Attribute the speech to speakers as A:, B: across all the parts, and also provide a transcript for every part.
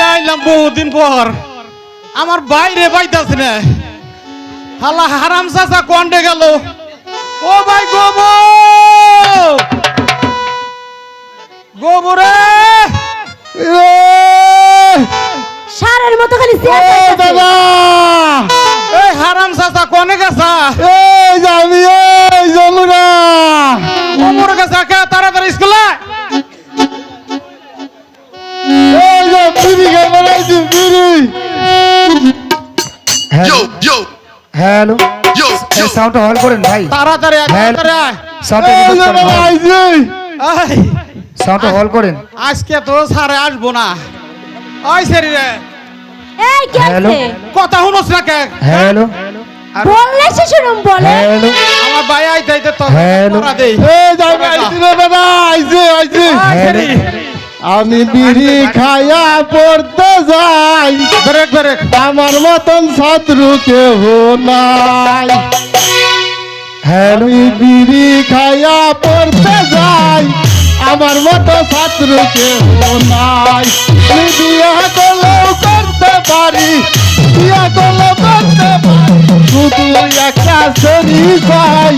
A: আইলাম বহুদিন পর আমার বাইরে পাইতাছি না হালা হারাম চাচা কোয়ান্ডে গেল ও ভাই গোবরে
B: সারের মতো খালি
C: দাদা
A: এই হারাম চাচা কোনে গেছা
C: এই যাবি এই জমুরা
A: গোবরে গেছা কে তাড়াতাড়ি স্কুলে
C: এই যে বিড়ি খাই বানাইছি বিড়ি
D: হ্যালো এই সাউন্ডটা হল করেন ভাই
A: তাড়াতাড়ি তাড়াতাড়ি
D: সাউন্ডটা হল করেন
A: আজকে তো সারে আসবো না ওই সেরি রে
B: এই কে
D: হ্যালো।
B: আছে
A: কথা শুনোস না কে
D: হ্যালো
B: বললে সে শুনুম বলে
D: হ্যালো
A: আমার ভাই আইতে তো
D: হ্যালো।
A: তোরা দেই
C: এই যাবি আইছি রে দাদা আইছি আইছি
A: ওই সেরি
C: আমি বিড়ি খায়া পড়তে যাই
A: ব্রেক ব্রেক
C: আমার মতন শত্রু কেহ নাই
D: হ্যালো
C: আমি বিড়ি খায়া পড়তে যাই আমার মতো শত্রু কেহ নাই আমি বিয়া করলেও করতে পারি বিয়া করলেও করতে পারি শুধু একটা শরী পাই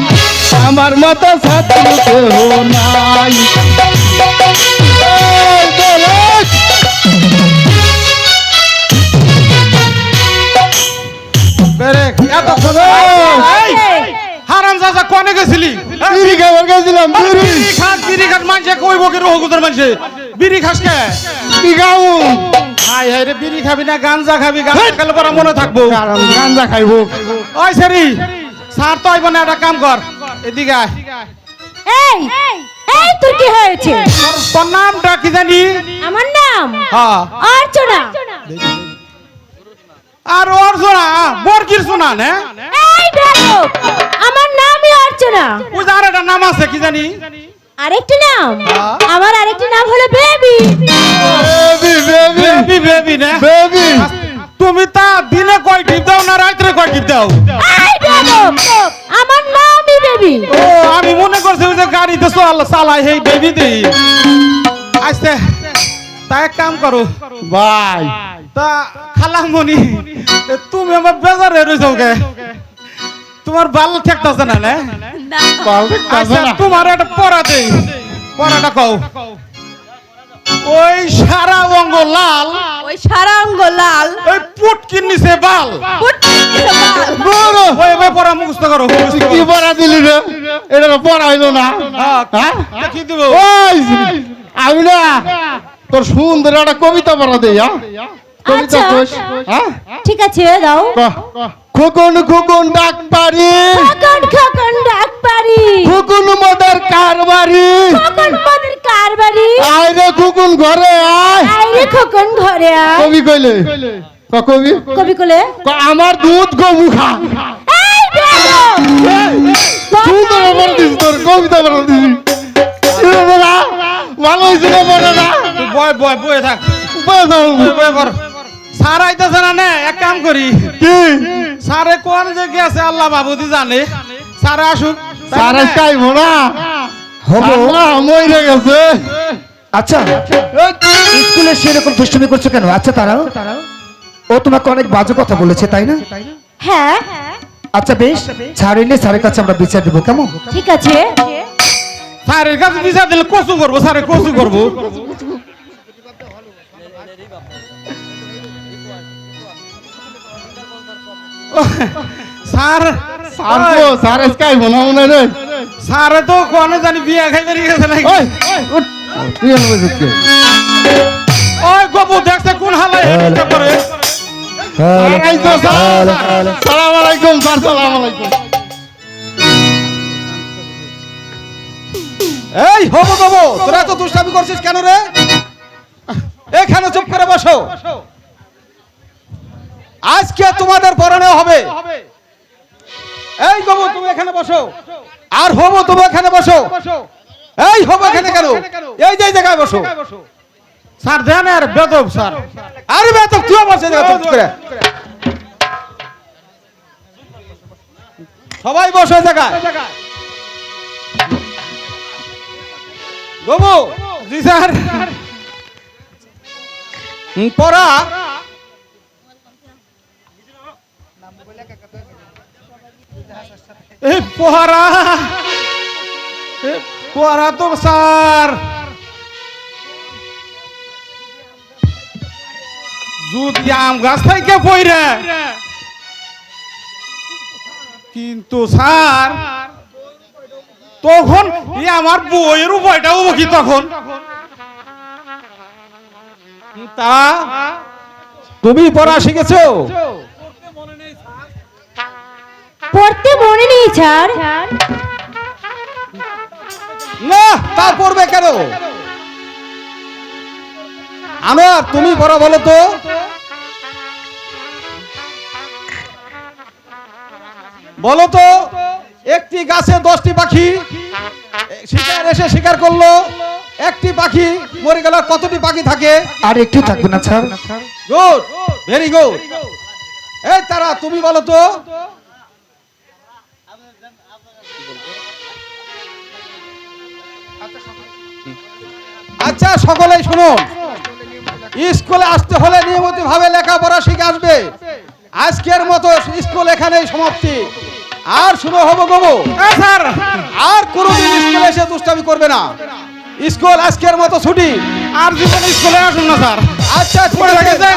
C: আমার মতো শত্রু কেহ নাই এই দোলক!
A: ব্রেক এত হারাম চাচা কোনে গেছিলি
C: বিড়ি খাবার গেছিলাম
A: বিড়ি খাস মানছে কইব কি রহগুদের মানছে বিড়ি খাস কে
C: কি খাবো
A: হাই হাই রে বিড়ি খাবি না গাঞ্জা খাবি গাঞ্জা খেলে পরে মনে থাকবো
C: গাঞ্জা খাইবো
A: ওই সেরি স্যার তো আইব না একটা কাম কর এদিকে আয়
B: এই এই তোর কি হয়েছে
A: তোর নামটা কি জানি
B: আমার নাম
A: হ্যাঁ
B: অর্চনা
A: আর ওর শোনা বরকির শোনা না
B: এই দেখো আমার নামই অর্চনা
A: ওই যে আর একটা নাম আছে কি জানি
B: আরেকটা নাম
A: হ্যাঁ।
B: আমার আরেকটা নাম হলো baby
C: baby baby
A: baby baby না
C: বেবি
A: তুমি তা দিনে কয় টিপ দাও না রাত্রে কয় টিপ দাও
B: এই দেখো আমার নামই বেবি
A: ও আমি মনে করছি ওই যে গাড়িতে চালাই সেই বেবি দিই আচ্ছা তা এক কাম করো
C: ভাই
A: তা খালামণি তুমি আমার বেজারে রয়েছো কে তোমার ভালো ঠেকতেছে না না
C: পালতে
A: আচ্ছা
C: কাছে না
A: তোমার একটা পড়া দেই পড়াটা কও ওই সারা অঙ্গ লাল
B: ওই সারা অঙ্গ লাল
A: ওই পুটকির নিচে বাল
C: বড়
A: ওই ওই পড়া মুখস্থ করো মুখস্থ
C: কি
A: করো।
C: পড়া দিলি রে এটা তো পড়া হইলো না
A: হ্যাঁ,
C: হ্যাঁ
A: কি দিব
C: ওই আমি না তোর সুন্দর একটা কবিতা পড়া দেই হ্যাঁ কবিতা
B: আচ্ছা।
C: কোষ হ্যাঁ
B: ঠিক আছে দাও
C: খোকন খোকন ডাক পারি
B: খোকন খোকন ডাক পারি
C: খোকন মদের কারবারি
B: খোকন মদের কারবারি
C: আয় রে খোকন ঘরে আয়
B: আইরে খোকন ঘরে আয়
C: কবি কইলে কবি
B: কবি কোলে
C: আমার দুধ গমু খা
B: এই দেখো
C: সুন্দর পড়া দিস তোর কবিতা পড়া দিস ভালো হয়েছে না পড়া না
A: তুই বয় বয় বয়ে থাক
C: বয় দাও।
A: বয়ে কর স্যার আইতেছে না নে এক কাম করি
C: কি
A: স্যারে কোন যে গেছে আল্লাহ বাবুদি জানে স্যারে আসুক
C: সারা খাইবো না
D: হবো
C: না মরে গেছে
D: আচ্ছা স্কুলে সেরকম দুষ্টুমি করছো কেন আচ্ছা তারাও ও তোমাকে অনেক বাজে কথা বলেছে তাই না
B: হ্যাঁ
D: আচ্ছা বেশ ছাড়িলে স্যারের কাছে আমরা বিচার দেবো কেমন
B: ঠিক আছে
A: স্যারের কাছে বিচার দিলে কচু করবো স্যারে কচু করবো স্যার
C: সারবো সারা খাইবো না মনে রে
A: স্যারে তো কোনে জানি বিয়া খাই বেরিয়ে গেছে নাকি
C: ওই উঠ তুই এনে বসে
A: ওই গবু দেখছে কোন হালাই এটা করে
C: আইছো স্যার সালাম আলাইকুম স্যার সালাম আলাইকুম
A: এই হবো গবু তোরা তো দুষ্টামি করছিস কেন রে এখানে চুপ করে বসো আজকে তোমাদের পরনে হবে এই গবু তুমি এখানে বসো আর হবো তুমি এখানে বসো এই হবো এখানে কেন এই যে জায়গায় বসো স্যার দেন আর বেদব স্যার আরে বেদব তুই বসে জায়গা চুপ করে সবাই বসে জায়গায় গবু জি স্যার পড়া এই পড়া পড়া তো স্যার যদি আম গাছ থেকে পড়ে, কিন্তু স্যার তখন আমার বইয়ের উপায়টা হবো কি তখন? তা তুমি পড়া শিখেছো?
B: পড়তে মনে নেই স্যার।
A: না, তা পড়বে কেন? আনোয়ার তুমি পড়া বলো তো। বলো তো, একটি গাছে 10টি পাখি শিকার এসে শিকার করলো, একটি পাখি মরে গেল, কতটি পাখি থাকে?
D: আর একটু থাকবে না স্যার?
A: Good, very good. এই তারা তুমি বলো তো। আচ্ছা সকলেই শুনুন, স্কুলে আসতে হলে নিয়মিত ভাবে লেখাপড়া শিখে আসবে। আজকের মতো স্কুল এখানেই সমাপ্তি। আর শুনো হবো গবো স্যার, আর কোনোদিন স্কুলে এসে দুষ্টামি করবে না। স্কুল আজকের মতো ছুটি। আর জীবনে স্কুলে আসুন না স্যার। আচ্ছা ঠিক আছে।